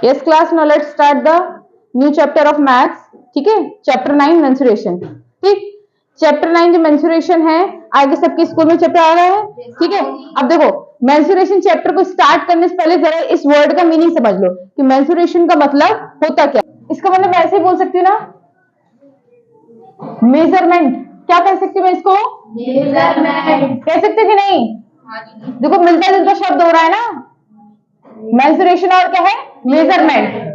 Yes class, now let's start the new chapter of maths. ठीक है, chapter 9 mensuration. ठीक, chapter 9 जो mensuration है, आगे सबके स्कूल में चैप्टर आ रहा है। ठीक है, अब देखो मेंसुरेशन चैप्टर को स्टार्ट करने से पहले जरा इस वर्ड का मीनिंग समझ लो कि मेंसुरेशन का मतलब होता क्या। इसका मतलब ऐसे ही बोल सकती हूँ ना, मेजरमेंट। क्या कह सकती हूँ मैं इसको? मेजरमेंट कह सकते कि नहीं? देखो मिलता जुलता शब्द हो रहा है ना, मेंसुरेशन और क्या है? मेजरमेंट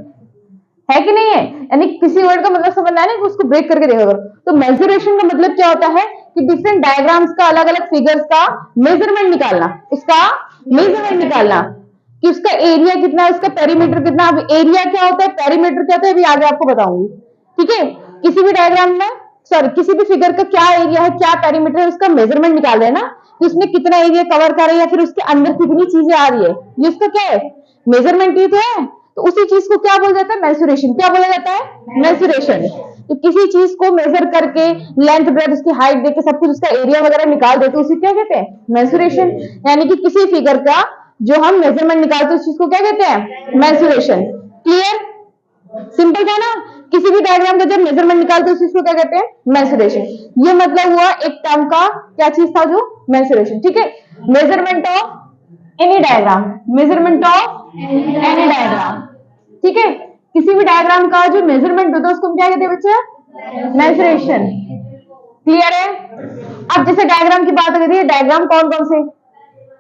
है कि नहीं है? यानी किसी वर्ड का मतलब समझना है ना, उसको ब्रेक करके देखा करो। तो मेंसुरेशन का मतलब क्या होता है कि डिफरेंट डायग्राम्स का, अलग अलग फिगर्स का मेजरमेंट निकालना, उसका मेजरमेंट निकालना कि उसका एरिया कितना है, उसका पेरीमीटर कितना। अब एरिया क्या होता है, पेरीमीटर क्या होता है, अभी आगे आपको बताऊंगी। ठीक है, किसी भी डायग्राम में, सॉरी किसी भी फिगर का क्या एरिया है, क्या पेरीमीटर है, उसका मेजरमेंट निकाल रहे हैं ना कि उसने कितना एरिया कवर कर रहा है या फिर उसके अंदर कितनी चीजें आ रही है, ये उसका क्या है? मेजरमेंट ही तो है। तो उसी चीज को क्या बोला जाता है? मेंसुरेशन। क्या बोला जाता है? मेंसुरेशन। तो किसी चीज को मेजर करके, लेंथ ब्रेथ उसकी हाइट देके सब कुछ उसका एरिया वगैरह निकाल देते, उसे क्या कहते हैं? मेंसुरेशन। यानी कि किसी फिगर का जो हम मेजरमेंट निकालते हैं उस चीज को क्या कहते हैं? मेंसुरेशन। क्लियर? सिंपल था ना, किसी भी डायग्राम का जब मेजरमेंट निकालते हैं उस चीज को क्या कहते हैं? मेंसुरेशन। ये मतलब हुआ एक टर्म का, क्या चीज था जो? मेंसुरेशन। ठीक है, measurement of any diagram, measurement of any diagram. ठीक है, किसी भी डायग्राम का जो मेजरमेंट होता है उसको हम क्या कहते हैं बच्चे? मेंसुरेशन। क्लियर है? अब जैसे डायग्राम की बात करिए, डायग्राम कौन कौन से?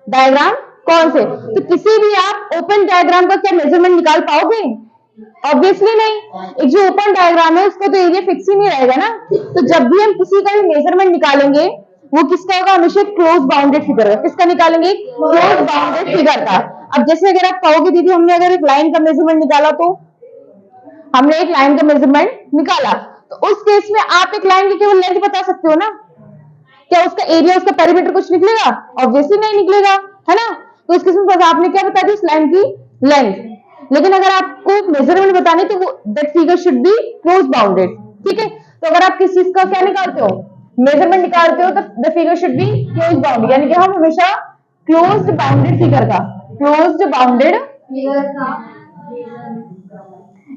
डायग्राम कौन से? तो किसी भी आप ओपन डायग्राम का क्या मेजरमेंट निकाल पाओगे? ऑब्वियसली नहीं। एक जो ओपन डायग्राम है उसका तो एरिया फिक्स ही नहीं रहेगा ना। तो जब भी हम किसी का भी मेजरमेंट निकालेंगे वो किसका होगा? हमेशा क्लोज बाउंडेड फिगर का। किसका निकालेंगे? क्लोज बाउंडेड फिगर का। अब जैसे अगर आप कहोगे दीदी हमने अगर एक लाइन का मेजरमेंट निकाला, तो हमने एक लाइन का मेजरमेंट निकाला, तो उस केस में आप एक लाइन की केवल लेंथ बता सकते हो ना, क्या उसका एरिया, उसका पेरीमीटर कुछ निकलेगा? ऑब्वियसली नहीं निकलेगा, है ना। तो इस केस में बस आपने क्या बता दी? उस लाइन की लेंथ। लेकिन अगर आपको मेजरमेंट बताने तो वो that figure should be close bounded. ठीक है, तो अगर आप किसी चीज का क्या निकालते हो? मेजरमेंट निकालते हो, तो the figure should be close bounded. यानी कि हम हमेशा क्लोज्ड बाउंडेड फिगर का, क्लोज्ड बाउंडेड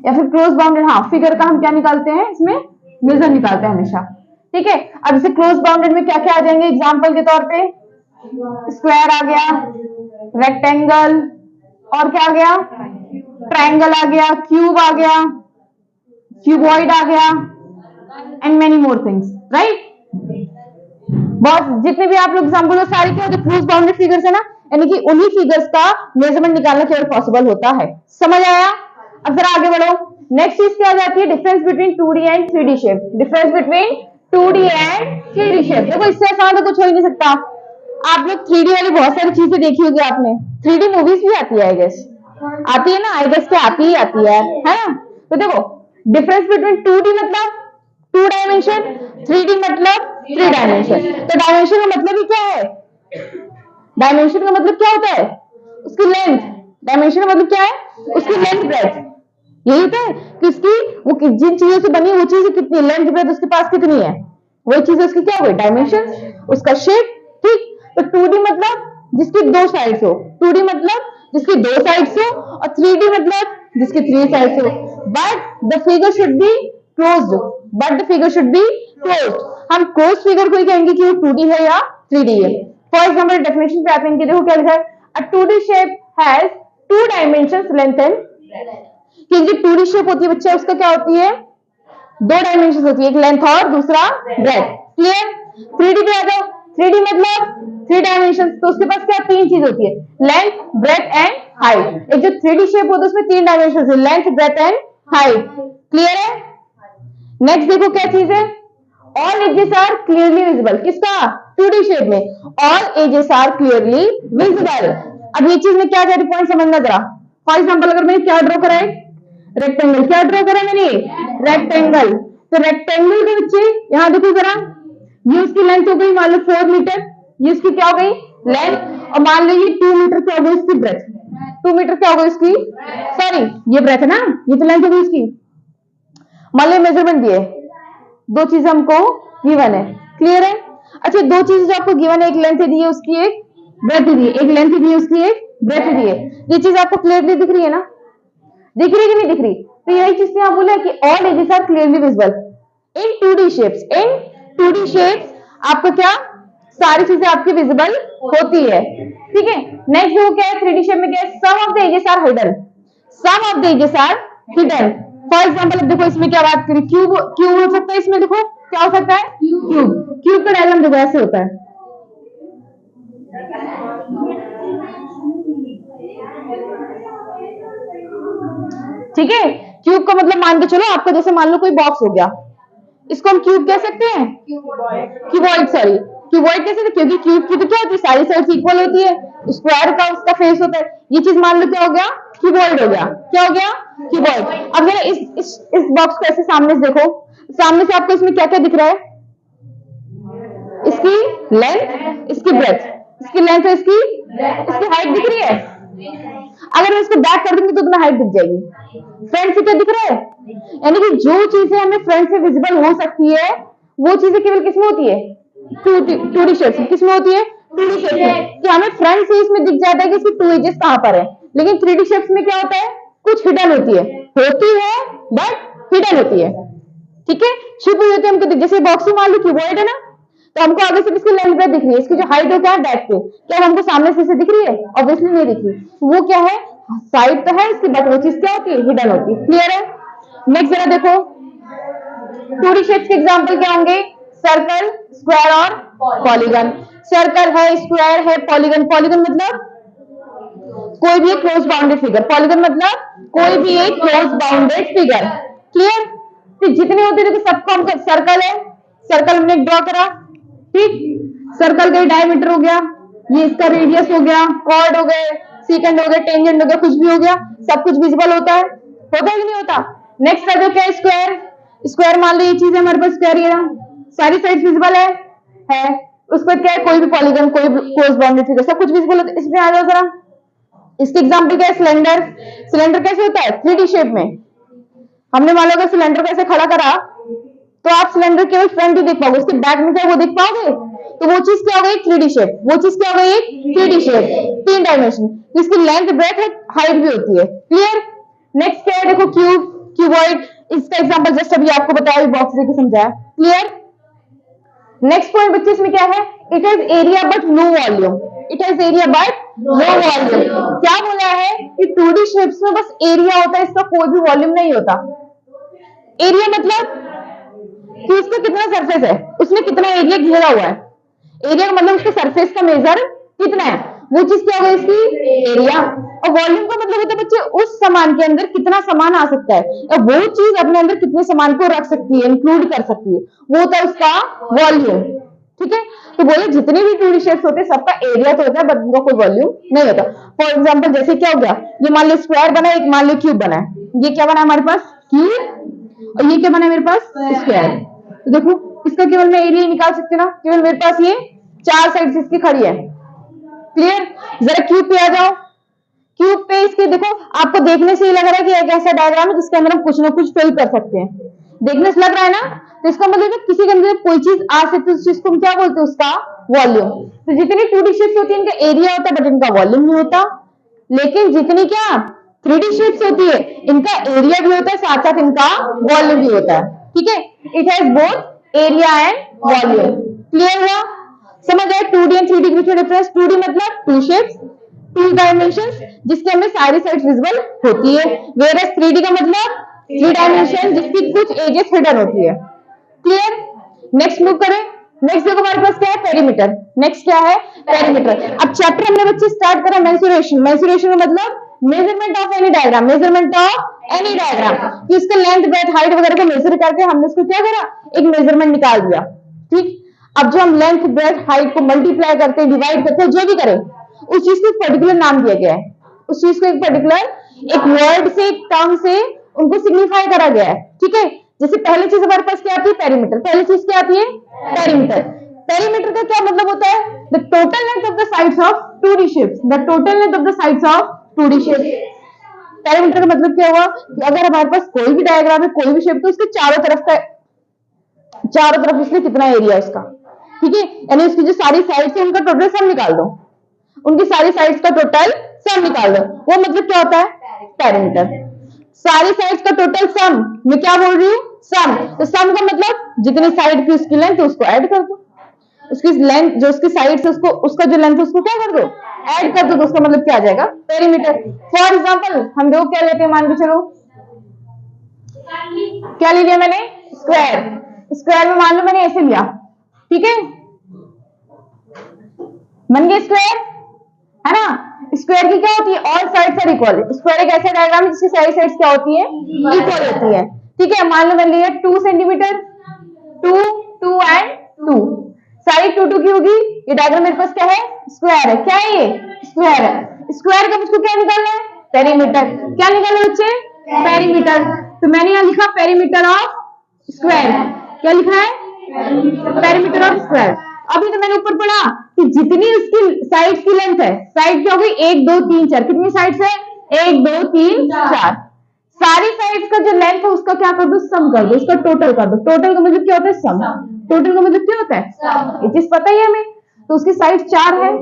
या फिर क्लोज बाउंडेड, हाँ, फिगर का हम क्या निकालते हैं? इसमें मेजर निकालते हैं हमेशा। ठीक है, अब जैसे क्लोज बाउंडेड में क्या क्या आ जाएंगे एग्जांपल के तौर पे? स्क्वायर आ गया, रेक्टेंगल, और क्या आ गया? ट्रायंगल आ गया, क्यूब आ गया, क्यूबॉइड आ गया, and many more things, right. बहुत जितने भी आप लोग एग्जांपल, सारे क्या होते? क्लोज बाउंडेड फिगर्स है ना, यानी कि उन्हीं फिगर्स का मेजरमेंट निकालना केवल पॉसिबल होता है। समझ आया? अब जरा आगे बढ़ो। नेक्स्ट चीज क्या आ जाती है? Difference between 2D and 3D shape. Difference between 2D and 3D shape. देखो इससे आसान तो कुछ हो ही नहीं सकता। आप लोग 3D वाली बहुत सारी चीजें देखी होगी आपने, 3D मूवीज भी आती है आई गेस, आती है ना, आई गेस क्या आती ही आती है ना। तो देखो डिफरेंस बिटवीन 2D मतलब 2 डायमेंशन, 3D मतलब 3 डायमेंशन। तो डायमेंशन का मतलब ही क्या है? डायमेंशन का मतलब क्या होता है? उसकी लेंथ। डायमेंशन का मतलब क्या है? उसकी लेंथ ब्रेथ। यही होता है कि उसकी वो जिन चीजों से बनी वो चीजें कितनी, लेंथ ब्रेथ उसके पास कितनी है, वही चीज उसकी क्या हुई? डायमेंशन। उसका शेप। ठीक, तो 2D मतलब जिसकी दो साइड्स हो, 2D मतलब जिसकी दो साइड्स हो, और 3D मतलब जिसकी 3 साइड्स हो। But the figure should be closed, but the figure should be closed. हम क्लोज फिगर को ही कहेंगे कि वो 2D है या 3D है। फॉर एग्जाम्पल डेफिनेशन पे आते हैं कि देखो क्या लिखा है, अ 2D shape has 2 dimensions length and, कि जो 2D शेप होती है बच्चा उसका क्या होती है? 2 डायमेंशन होती है, एक लेंथ और दूसरा ब्रेथ। क्लियर? 3D पे आ जाओ, 3D मतलब 3 डायमेंशन, तो उसके पास क्या 3 चीज होती है? Length, breadth and height. एक जो 3D शेप होता है उसमें 3 डायमेंशन है, length, breadth and height. Clear है? नेक्स्ट देखो क्या चीज है, all edges are clearly visible. किसका? 2D शेप में all edges are clearly visible. अब ये चीज में क्या क्या पॉइंट समझना जरा। फॉर एग्जाम्पल अगर मैंने क्या ड्रॉ करा है? रेक्टेंगल। क्या ड्रॉ करा मैंने? रेक्टेंगल। तो रेक्टेंगल के बच्चे यहाँ देखो जरा, ये उसकी लेंथ हो गई मान लो 4 मीटर, ये उसकी क्या हो गई? लेंथ। और मान लो ये 2 मीटर क्या हो गई उसकी ब्रेथ, 2 मीटर क्या हो गई उसकी, सॉरी ये ब्रेथ है ना, ये तो लेंथ हो गई उसकी। मान लो मेजरमेंट दिए, दो चीज हमको गिवन है। क्लियर है? अच्छा, दो चीजें जो आपको गिवन है, एक लेंथ दी है उसकी, एक ब्रेथ दी है, एक लेंथ दी है उसकी, एक ब्रेथ दी है। ये चीज आपको क्लियरली दिख रही है ना? दिख रही कि नहीं दिख रही? तो यही चीज यहाँ बोला कि all edges are clearly visible in 2D shapes. In 2D shapes आपको क्या सारी चीजें आपकी विजिबल होती है, ठीक है। नेक्स्ट जो क्या है 3D शेप में क्या है, some of the edges are hidden, some of the edges are hidden. For example देखो इसमें क्या बात करें, क्यूब क्यूब हो सकता है, इसमें देखो क्या हो सकता है, क्यूब। क्यूब का डायग्राम देखो ऐसे होता है, ठीक है। क्यूब का मतलब मान के चलो आपका जैसे मान लो कोई बॉक्स हो गया, इसको हम क्यूब कह सकते हैं, क्यूबॉइड, सॉरी क्यूबॉइड कैसे, क्योंकि क्यूब की तो क्या होती है सारी साइड्स इक्वल होती है, स्क्वायर का उसका फेस होता है। ये चीज मान लो क्या हो गया, क्यूबॉइड हो गया। क्या हो गया, क्यूबॉइड। अब जरा इस बॉक्स को ऐसे सामने से देखो, सामने से आपको इसमें क्या क्या दिख रहा है, इसकी लेंथ, इसकी ब्रेथ, इसकी लेंथ है, इसकी हाइट दिख रही है। अगर मैं इसको बैक कर दूंगी तो तुम्हें हाइट दिख जाएगी। फ्रंट से क्या दिख रहा है, यानी कि जो चीजें हमें फ्रंट से विजिबल हो सकती है वो चीजें केवल किसमें होती है, 2D शेप्स। किसमें होती है, 2D शेप्स में। कि हमें फ्रंट से इसमें दिख जाता है कि इसकी 2 एजेस कहां पर है, लेकिन 3D शेप्स में क्या होता है, कुछ हिडन होती है बट हिडन होती है, ठीक है, छुपी हुई होती है हमको। जैसे बॉक्स में मान लो क्यूबॉइड है ना, तो हमको आगे से इसकी लेंथ पे दिख रही है, इसकी जो हाइट है क्या है बैक पे, क्या हमको सामने से दिख रही है, ऑब्वियसली नहीं दिख रही। वो क्या है, साइड तो है इसकी बट वो चीज क्या होती है, हिडन होती है। क्लियर है। नेक्स्ट जरा देखो 2D शेप्स के एग्जांपल क्या होंगे, सर्कल, स्क्वायर और पॉलीगन। सर्कल है, स्क्वायर है, पॉलीगन। पॉलीगन मतलब कोई भी एक क्लोज बाउंडेड फिगर, पॉलीगन मतलब कोई भी एक क्लोज बाउंडेड फिगर। क्लियर। तो जितने होते हैं देखो सबको हम, सर्कल है, सर्कल हमने ड्रॉ करा, ठीक, सर्कल का डायमीटर हो गया, ये इसका रेडियस हो गया, कॉर्ड हो गए, सेकंड हो गया, टेंजेंट हो गया, कुछ भी हो गया, सब कुछ विजिबल होता है कि नहीं होता। नेक्स्ट है जो क्या, स्क्वायर। स्क्वायर मान लो ये चीज है हमारे पास, स्क्वायर ये सारी साइड विजिबल है। उसके बाद क्या है, कोई भी पॉलीगन, कोई भी क्लोज बाउंडेड फिगर, सब कुछ विजिबल होता है। इसमें आ जाओ जरा, इसके एग्जांपल क्या है, सिलेंडर। सिलेंडर कैसे होता है, 3D शेप में। हमने मान लो अगर सिलेंडर को ऐसे खड़ा करा तो आप सिलेंडर केवल फ्रंट ही देख पाओगे, उसके बैक में क्या वो देख पाओगे, तो वो चीज क्या हो गई, 3D शेप। वो चीज क्या हो गई, 3D शेप, 3 डायमेंशन। इसकी लेंथ, ब्रेथ, हाइट भी होती है। क्लियर। नेक्स्ट क्या है, देखो क्यूब, क्यूबॉइड। इसका एग्जांपल जस्ट अभी आपको बताया, बॉक्स देके समझाया। क्लियर। नेक्स्ट पॉइंट बच्चे इसमें क्या है, it has area but no volume. It has area but no volume. क्या बोला है कि 2D शेप्स में बस एरिया होता है, इसका कोई भी वॉल्यूम नहीं होता। एरिया मतलब कि उसका कितना सरफेस है, उसने कितना एरिया घेरा हुआ है। एरिया मतलब उसके सरफेस का मेजर कितना है, वो चीज क्या होगा, इसकी एरिया। और वॉल्यूम का मतलब होता है बच्चे उस सामान के अंदर कितना सामान आ सकता है, और वो चीज अपने अंदर कितने सामान को रख सकती है, इंक्लूड कर सकती है, वो होता है उसका वॉल्यूम। ठीक है। तो बोले जितने भी 2D शेप्स होते हैं सबका एरिया तो होता है बट उनका कोई वॉल्यूम नहीं होता। फॉर एग्जाम्पल जैसे क्या हो गया, ये मान लो स्क्वायर बना, एक मान लो क्यूब बना है। ये क्या बना हमारे पास, क्यूब, और ये क्या बना मेरे पास, स्क्वायर। तो देखो इसका केवल मैं एरिया निकाल सकती हूँ ना, केवल मेरे पास ये 4 साइड इसकी खड़ी है। क्लियर। जरा क्यूब पे आ जाओ। क्यूब पे इसके देखो, आपको देखने से ही लग रहा है कि एक ऐसा डायग्राम है जिसके अंदर हम कुछ ना कुछ फिल कर सकते हैं। देखने से लग रहा है ना, तो इसका मतलब किसी के अंदर कोई चीज आ सकती है, उस चीज को हम क्या बोलते हैं, उसका वॉल्यूम। तो जितनी 2D शेप्स होती है इनका एरिया होता है बट इनका वॉल्यूम नहीं होता। लेकिन जितनी क्या 3D शेप्स होती है इनका एरिया भी होता है, साथ साथ इनका वॉल्यूम भी होता है। ठीक है। It has both area and volume. Clear हुआ, समझ आए 2D एंड 3D के बीच में डिफरेंस। 2D मतलब 2 शेप्स, 2 डायमेंशंस जिसके हमें सारी साइड विजिबल होती है, वेयरएज 3D का मतलब 3 डायमेंशन जिसकी कुछ एजेस हिडन होती है। क्लियर। नेक्स्ट मूव करें। नेक्स्ट देखो हमारे पास क्या है, पेरीमीटर। नेक्स्ट क्या है, पेरीमीटर। अब चैप्टर हमने बच्चे स्टार्ट करा मेंसुरेशन। मेंसुरेशन का मतलब measurement of any diagram, measurement of any diagram, कि उसके लेंथ, ब्रेथ, हाइट वगैरह को मेजर करके हमने उसको क्या करा, एक मेजरमेंट निकाल दिया। ठीक। अब जो हम लेंथ, ब्रेथ, हाइट को मल्टीप्लाई करते हैं, डिवाइड करते हैं, जो भी करें, उस चीज को एक पर्टिकुलर नाम दिया गया है। उस चीज को एक पर्टिकुलर एक वर्ड से, एक टर्म से उनको सिग्निफाई करा गया है। ठीक है। जैसे पहली चीज हमारे पास क्या आती है, पेरीमीटर। पहली चीज क्या आती है, पेरीमीटर। पेरीमीटर का क्या मतलब होता है, the total length of the sides of 2D shapes, the total length of the sides of 2D shapes. Perimeter का मतलब क्या हुआ कि अगर हमारे पास कोई भी डायग्राम है, कोई भी शेप, तो उसके चारों तरफ का, चारों तरफ इसलिए कितना एरिया है उसका। ठीक है। यानी उसकी जो सारी साइड्स है उनका टोटल सम निकाल दो, उनकी सारी साइड्स का टोटल सम निकाल दो, वो मतलब क्या होता है, पेरीमीटर। सारी साइड्स का टोटल सम, मैं क्या बोल रही हूँ, सम। तो सम का मतलब जितनी साइड की उसकी लेंथ उसको ऐड कर दो, उसकी लेंथ जो उसकी साइड से उसको उसका जो लेंथ है उसको क्या कर दो, ऐड कर दो, तो उसका मतलब क्या आ जाएगा, पेरीमीटर। फॉर एग्जांपल हम देखो क्या लेते हैं, मान के चलो क्या ले लिया मैंने, स्क्वायर। स्क्वायर में मान लो मैंने ऐसे लिया, ठीक है, बन गया स्क्वायर, है ना। स्क्वायर की क्या होती है, all sides are equal. Square एक ऐसा डायग्राम है जिसकी सारी साइड्स क्या होती है, इक्वल होती है, ठीक है। मान लो मैंने लिया 2 सेंटीमीटर, 2 2 एंड 2, साइड 2 2 की होगी। ये डायग्राम मेरे पास क्या है, स्क्वायर है, क्या है ये, स्क्वायर है। स्क्वायर का मुझको क्या निकालना है, पेरीमीटर। क्या निकालना है बच्चे, पेरीमीटर। तो मैंने यहाँ लिखा पेरीमीटर ऑफ स्क्वायर, क्या लिखा है, पेरीमीटर ऑफ स्क्वायर। अभी तो मैंने ऊपर पढ़ा कि जितनी उसकी साइड्स की लेंथ है, साइड क्या हो गई, 1 2 3 4, कितनी साइड्स है, 1 2 3 4, सारी साइड्स का जो लेंथ है उसका क्या कर दो, सम कर दो, उसका टोटल कर दो। टोटल का मतलब क्या होता है, सम। टोटल का मतलब क्या होता है, ये चीज पता ही है हमें। तो उसकी साइड 4 है,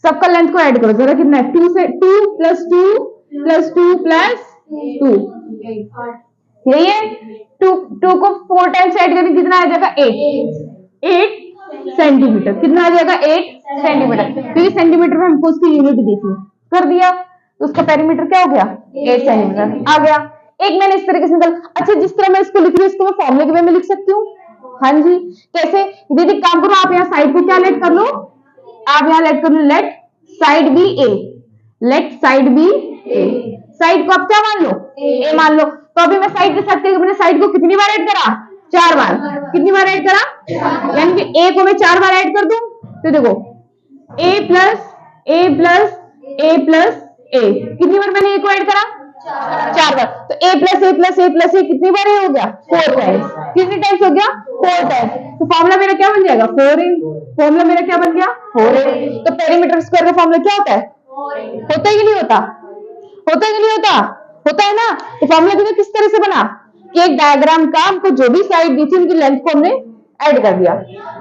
सबका लेंथ को ऐड करो जरा, कितना है, 2 से 2 प्लस 2 प्लस 2 प्लस 2, यही है। 2 को 4 टाइम्स ऐड करेंगे कितना आ जाएगा, 8 सेंटीमीटर। कितना आ जाएगा, 8 सेंटीमीटर, क्योंकि सेंटीमीटर में हमको उसकी यूनिट दी थी, कर दिया, तो उसका पेरीमीटर क्या हो गया, 8 सेंटीमीटर आ गया। एक मैंने इस तरीके से निकाल, अच्छा जिस तरह मैं इसको लिख रही हूँ इसको मैं फॉर्मूले के वे में लिख सकती हूँ, हाँ जी। कैसे, दीदी काम करो, आप यहाँ साइड को क्या लेट कर लो, आप यहाँ लेट कर लो, लेट साइड बी ए, लेट साइड बी ए। साइड को आप क्या मान लो, ए मान लो। तो अभी मैं साइड के साथ मैंने साइड को कितनी बार ऐड करा, 4 बार। कितनी बार ऐड करा, यानी कि ए को मैं 4 बार ऐड कर दूं, तो देखो ए प्लस ए प्लस ए प्लस ए, कितनी बार मैंने ए को ऐड करा, 4 बार। तो ए प्लस ए प्लस ए प्लस ए कितनी बार हो गया, 4 टाइम्स। कितनी टाइम्स हो गया, 4 टाइम्स। तो फॉर्मूला मेरा क्या बन जाएगा, 4a। फॉर्मूला मेरा क्या बन गया, 4a। तो पेरीमीटर स्क्वायर का फॉर्मूला क्या होता है, होता है कि नहीं होता, होता है कि नहीं होता, होता है ना। तो फॉर्मूला देखो किस तरह से बना, कि एक डायग्राम का हमको जो भी साइड दी थी उनकी लेंथ को हमने ऐड कर दिया,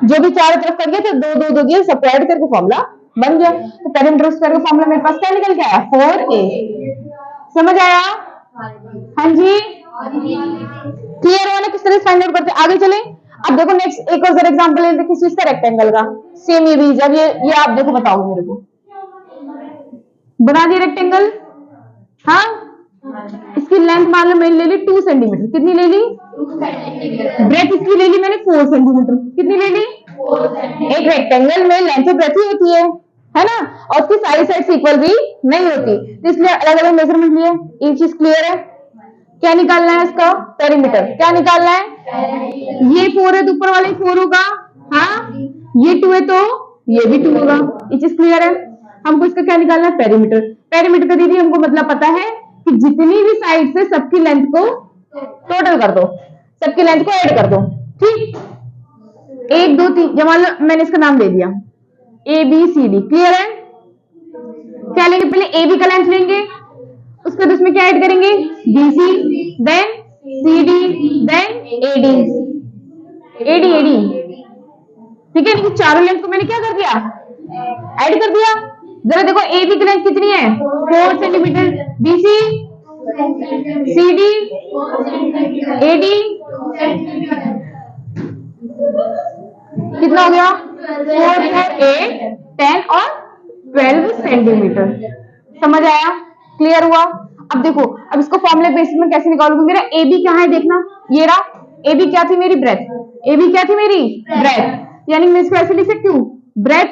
जो भी चारों तरफ कर दिया तो 2 2 2 दिए, सबको ऐड करके फॉर्मूला बन गया। तो पेरीमीटर स्क्वायर का फॉर्मूला मेरे पास क्या निकल के आया, 4a। समझ आया, हाँ जी, क्लियर हुआ ना, किस तरह से फाइंड आउट करते हैं, आगे चले। अब देखो नेक्स्ट एक और एग्जांपल लेते हैं, किस चीज का, रेक्टेंगल का। सेम ये भी, जब ये आप देखो बताओगे मेरे को, बना दिया रेक्टेंगल, हाँ। इसकी लेंथ मान लो मैंने ले ली 2 सेंटीमीटर, कितनी ले ली, ब्रेथ इसकी ले ली मैंने 4 सेंटीमीटर, कितनी ले ली, एक रेक्टेंगल में लेंथ और ब्रेथ ही होती है ना, और उसकी सारी साइड्स इक्वल भी नहीं होती, तो इसलिए अलग अलग मेजरमेंट लिए। ये चीज क्लियर है, क्या निकालना है इसका, पेरीमीटर। क्या निकालना है, ये 4 है तो ऊपर वाले 4 होगा, हाँ, ये 2 है तो ये भी 2 होगा। ये चीज क्लियर है। हमको इसका क्या निकालना है, पेरीमीटर। पेरीमीटर का दीदी हमको मतलब पता है कि जितनी भी साइड से सबकी लेंथ को टोटल कर दो, सबकी लेंथ को ऐड कर दो, ठीक। 1 2 3, जब मान लो मैंने इसका नाम दे दिया A B C D, clear है। क्या लेंगे, पहले ए बी का लेंथ लेंगे, उसके बाद उसमें क्या ऐड करेंगे, B C, then C D, then A D, A D, A D, ठीक है। चारों लेंथ को मैंने क्या कर दिया, ऐड कर दिया। जरा देखो ए बी की लेंथ कितनी है, 4 centimetre, B C C D A D कितना हो गया, 4 4 8 10 और 12 सेंटीमीटर। समझ आया, क्लियर हुआ। अब देखो, अब इसको फॉर्मूले बेसिस में कैसे निकालूंगी, मेरा ए बी क्या है देखना, ये रहा। ए बी क्या थी मेरी, ब्रेथ। ए बी क्या थी मेरी, ब्रेथ, यानी मैं इसको ऐसे लिख सकती हूँ, ब्रेथ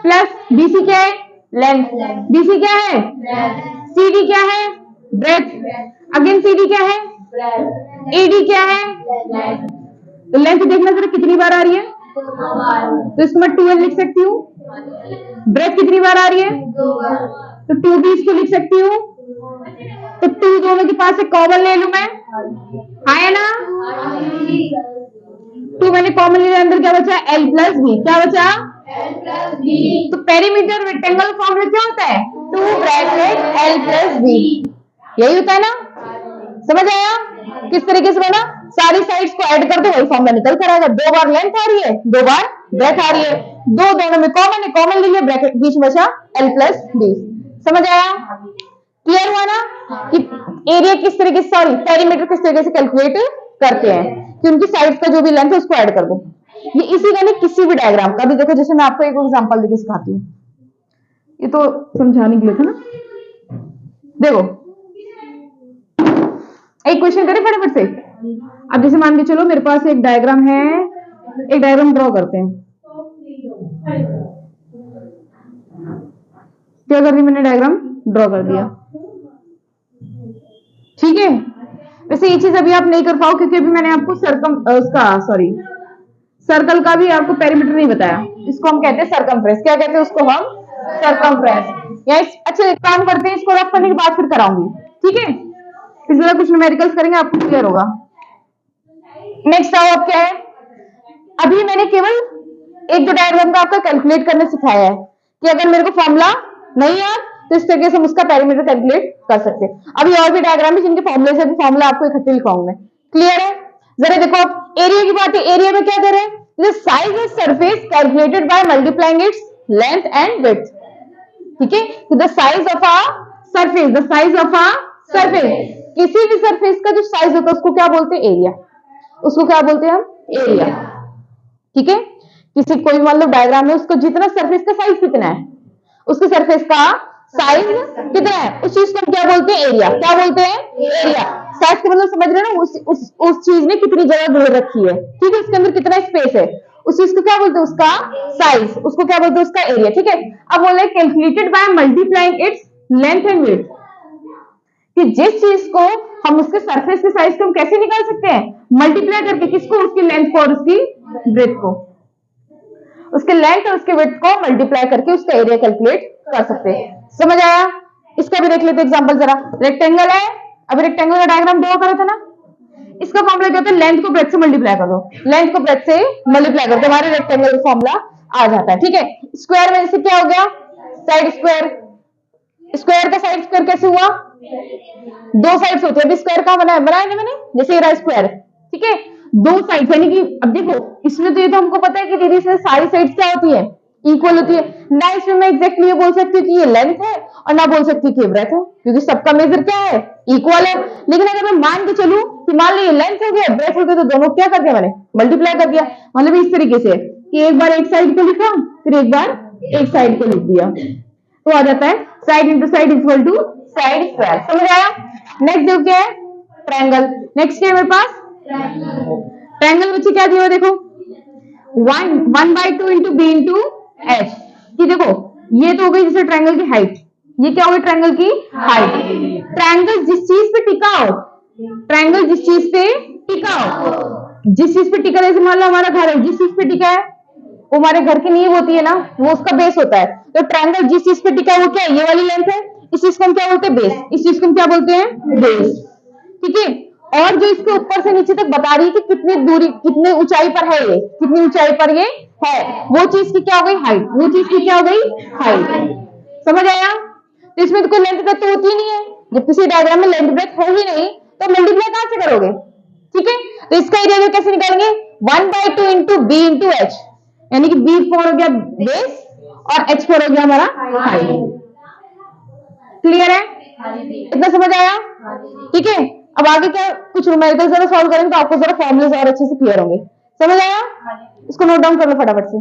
प्लस बी सी क्या है, लेंथ। बी सी क्या है, सी डी क्या है, ब्रेथ, अगेन सी डी क्या है, ए डी क्या है, तो लेंथ देखना जरा कितनी बार आ रही है, तो इसको मैं 2l लिख सकती हूँ। ब्रेथ कितनी बार आ रही है, तो 2b इसको लिख सकती हूँ। तो 2 दोनों के पास से कॉमन ले लू मैं, है ना। 2 मैंने कॉमन ले लिया, अंदर क्या बचा, l प्लस बी, क्या बचा, तो पेरीमीटर रेक्टेंगल फॉर्मूला क्या होता है, 2 ब्रैकेट l प्लस बी, यही होता है ना। समझ आया किस तरीके से बना, सारी साइड्स को ऐड कर दो, वही फॉर्मूला निकल कर आएगा। 2 बार लेंथ आ रही है, 2 बार ब्रेथ आ रही है, 2 दोनों में कॉमन है, कॉमन ले लिया, ब्रैकेट बीच में बचा l प्लस बी। समझ आया, क्लियर हुआ ना कि एरिया किस तरीके से, सॉरी पेरीमीटर किस तरीके से कैलकुलेट करते हैं कि उनकी साइड्स का जो भी लेंथ है उसको ऐड कर दो। ये इसी का नहीं किसी भी डायग्राम का भी देखो, जैसे मैं आपको एक एग्जांपल देके सिखाती हूँ, ये तो समझाने के लिए था ना। देखो एक क्वेश्चन करें फटाफट से। अब जैसे मान के चलो मेरे पास एक डायग्राम है, एक डायग्राम ड्रॉ करते हैं। क्या कर दी मैंने, डायग्राम ड्रॉ कर दिया, ठीक है। वैसे ये चीज अभी आप नहीं कर पाओ क्योंकि अभी मैंने आपको सर्कल का भी आपको पेरीमीटर नहीं बताया। इसको हम कहते हैं सरकमफ्रेंस। क्या कहते हैं उसको हम? सरकमफ्रेंस। या अच्छा एक काम करते हैं, इसको रफ करने के बाद फिर कराऊंगी, ठीक है। इस बार कुछ न्यूमेरिकल्स करेंगे, आपको क्लियर होगा। नेक्स्ट आओ, अब क्या है, अभी मैंने केवल एक दो डायग्राम का आपका कैलकुलेट करना सिखाया है कि अगर मेरे को फॉर्मूला नहीं याद तो इस तरीके से हम उसका पेरीमीटर कैलकुलेट कर सकते हैं। अभी और भी डायग्राम है जिनके फॉर्मूले से फॉर्मूला आपको इकट्ठे लिखवाऊंगा मैं, क्लियर है। जरा देखो आप एरिया की बात है, एरिया में क्या करें, the size of surface calculated by multiplying its length and width, ठीक है। तो the size of a surface, the size of a surface, किसी भी सरफेस का जो साइज होता है उसको क्या बोलते हैं? एरिया। उसको क्या बोलते हैं हम? एरिया, ठीक है। किसी कोई मान लो डायग्राम में उसको जितना सरफेस का साइज कितना है, उसके सरफेस का साइज कितना है, उस चीज को हम क्या बोलते हैं? एरिया। क्या बोलते हैं? एरिया। साइज का मतलब समझ रहे हो ना, उस चीज ने कितनी जगह घेर रखी है, ठीक है, उसके अंदर कितना स्पेस है, उस चीज को क्या बोलते हैं? उसका साइज। उसको क्या बोलते हैं? उसका एरिया, ठीक है। अब बोले calculated by multiplying its length and width, कि जिस चीज को हम उसके सरफेस के साइज को हम कैसे निकाल सकते हैं? मल्टीप्लाई करके। किसको? उसकी लेंथ को और उसकी ब्रेथ को, उसके लेंथ और उसके विड्थ को मल्टीप्लाई करके उसका एरिया कैलकुलेट कर सकते हैं। समझ आया? इसका भी देख लेते एग्जांपल जरा। रेक्टेंगल है, अभी रेक्टेंगल का डायग्राम ड्रॉ करा था ना, इसका फॉर्मूला क्या होता है? लेंथ को ब्रेथ से मल्टीप्लाई कर दो, लेंथ को ब्रेथ से मल्टीप्लाई कर दो, हमारे रेक्टेंगल का फॉर्मूला आ जाता है, ठीक है। स्क्वायर में जैसे क्या हो गया? Side square. स्क्वायर का साइड स्क्वायर कैसे हुआ? दो साइड्स होते हैं। अभी स्क्वायर का बनाया ना मैंने, जैसे ये रहा स्क्वायर, ठीक है, दो साइड, यानी कि अब देखो इसमें तो ये तो हमको पता है कि दीदी इसमें सारी साइड्स क्या होती है? इक्वल होती है ना। इसमें मैं एग्जैक्टली ये बोल सकती हूँ कि ये लेंथ है और ना बोल सकती कि ब्रेथ है, क्योंकि सबका मेजर क्या है? इक्वल है। लेकिन अगर मैं मान के चलूं कि मान लो ये लेंथ हो गया, ब्रेथ हो गया, तो दोनों क्या कर दिया मैंने? मल्टीप्लाई कर दिया। मतलब इस तरीके से कि एक बार एक साइड को लिखा, फिर एक बार एक साइड को लिख दिया, तो आ जाता है side into side equal to side square. समझ आया? नेक्स्ट देखो क्या है? ट्रायंगल। नेक्स्ट क्या है मेरे पास? ट्रायंगल बच्चे क्या दिया? देखो 1/2 इंटू बी इंटू एच, कि देखो ये तो हो गई जैसे ट्रायंगल की हाइट, ये क्या हो गई? ट्रायंगल की हाइट। ट्रायंगल जिस चीज पे टिका हो, ट्रायंगल जिस चीज पे टिका हो, जिस चीज पे टिका, जैसे मान लो हमारा घर है, जिस चीज पे टिका है वो हमारे घर की नींव होती है ना, वो उसका बेस होता है। तो ट्रायंगल जिस चीज पे टिका है वो क्या है? ये वाली लेंथ है। इस चीज को हम क्या बोलते हैं? बेस। इस चीज को हम क्या बोलते हैं? बेस, ठीक है। और जो इसके ऊपर से नीचे तक बता रही है कि कितनी दूरी, कितनी ऊंचाई पर है, ये कितनी ऊंचाई पर ये है, वो चीज की क्या हो गई? हाइट। वो चीज की क्या हो गई? हाइट। समझ आया? तो इसमें तो कोई लेंथ ब्रेथ तो होती ही नहीं है। जब किसी डायग्राम में लेंथ ब्रेथ है ही नहीं तो मल्टीप्लाई कहां से करोगे? ठीक है, तो इसका एरिया भी कैसे निकालेंगे? 1/2 इंटू बी इंटू एच, यानी कि B4 हो गया बेस और H4 हो गया हमारा हाइट। क्लियर है? इतना समझ आया? ठीक है। अब आगे क्या कुछ न्यूमेरिकल जरा सॉल्व करेंगे तो आपको जरा फॉर्मूले और अच्छे से क्लियर होंगे। समझ आया? इसको नोट डाउन कर लो फटाफट से।